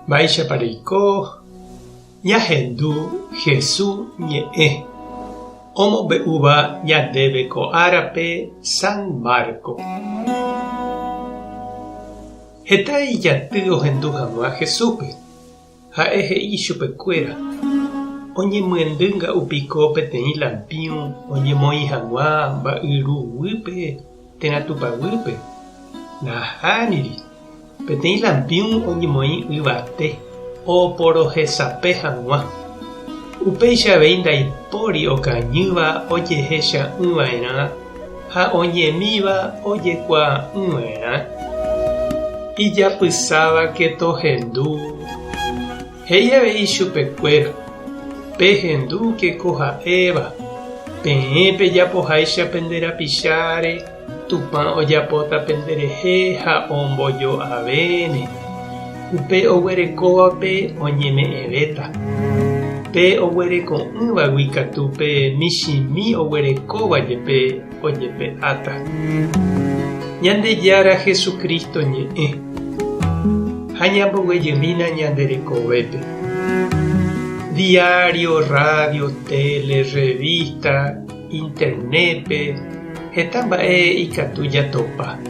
Baixa pariko, ñahendu Jesús ñe'ẽ omombe'úva ñandéve ko árape San Marco. Heta ijaty ohendu hag̃ua Jesúspe, ha'e he'i chupekuéra oñemyendýnga upiko peteĩ lampiũ oñemoĩ hag̃ua mba'yruguýpe térã tupaguýpe. Nahániri peteĩ lampiũ oñemoĩ yvate oporohesape hag̃ua. Upeichavéi ndaipóri okañýva ojehecha'ỹva'erã ha oñemíva ojekuaa'ỹva'erã. Ijapysáva ketohendu. He'i avei chupekuéra pehendúke ko ha'éva peẽ pejapoháicha penderapicháre Tupã ojapóta penderehe ha ombojoavéne. Upe oguerekóvape oñeme'ẽvéta. Pe oguereko'ỹvagui katu pe michĩmi oguerekóvajepe ojepe'áta. Ñandejára Jesucristo ñe'ẽ ha ñamboguejýmina ñanderekovépe. Diario, radio, tele, revista, internetpe heta mba'e ikatu jatopa.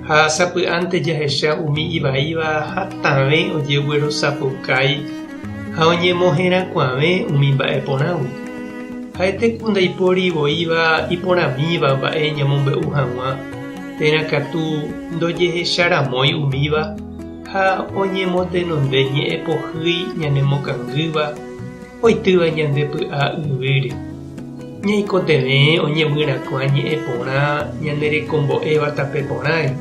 Ha sapy'ánte jahecha umi ivaíva hatãve ojeguerosapukái ha oñemohẽrakuãve umi mba'e porãgui. Ha'eteku ndaiporivoíva iporãmíva mba'e ñamombe'u hag̃ua térã katu ndojehecharamói umíva ha oñemotenonde ñe'ẽpohýi ñanemokãngýva oitýva ñandepy'a yvýre. Ñaikotevẽ oñemyrakuã ñe'ẽ porã ñanerekombo'éva tape porãre.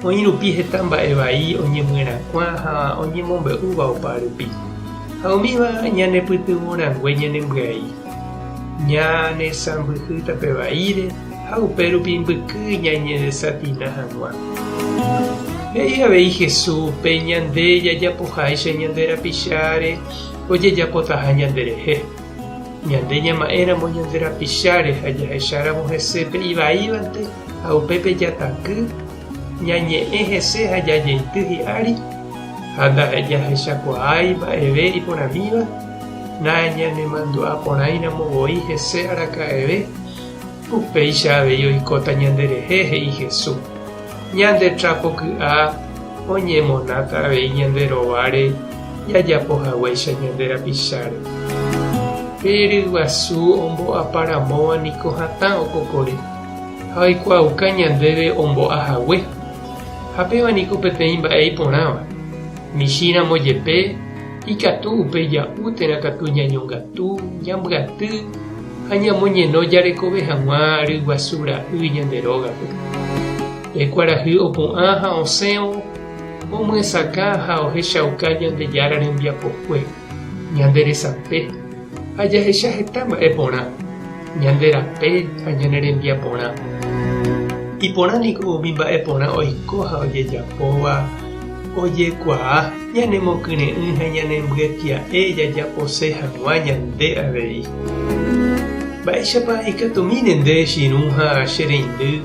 Oĩ rupi heta mba'e vai oñemyrakuã ha oñemombe'úva opa rupi. Ha umíva ñanepytyvõrangue ñanembyai. Ñanesãmbyhy tape vaíre ha upérupi mbyky ñañeresatina hag̃ua. He'i avei Jesús pe ñande jajapoháicha ñanderapicháre ojejapótaha ñanderehe. Ñande ñama'éramo ñanderapicháre ha jahecháramo hesépe ivaívante ha upépe jataky ñañe'ẽ hese ha jajeity hi'ári ha ndajahechakuaái mba'eve iporãmíva nañanemandu'aporãiramovoi hese araka'eve. Upéicha avei oikóta ñanderehe he'i Jesús. Ñandetrápoky'a oñemonáta avei ñanderováre jajapohaguéicha ñanderapicháre. Peryguasu ombo'aparamóva niko hatã okokore ha oikuauka ñandéve ombo'ahague. Ha péva niko peteĩ mba'e iporãva. Michĩramo jepe ikatu upe ja'u térã katu ñañongatu ñambyaty ha ñamoñeno jarekove hag̃ua ryguasu ra'y ñanderógape. Ekuarahy opu'ã ha osẽvo omyesaka ha ohechauka Ñandejára rembiapokue ñanderesape ha jahecha heta mba'e porã ñanderape ha ñanerembiaporã. Iporã niko umi mba'e porã oiko ha ojejapóva ojekuaa ñanemokyrẽ'ỹ ha ñanembyatia'e jajapose hag̃ua ñande avei. Mba'éichapa ikatumíne nde chiru ha chereindy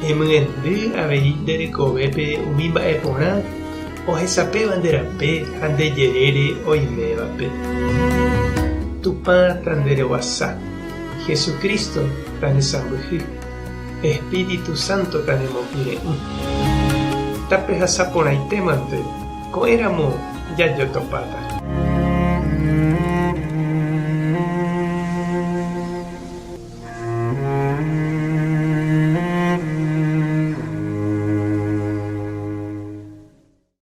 emyendy avei nderekovépe umi mba'e porã ohesapéva nderape ha ndejerére oimévape. Tupã tandereguasa, Jesucristo tanesãmbyhy, Espíritu Santo tanemokyrẽ'ỹ. Tape hasaporãitémante ko'ẽramo jajotopáta.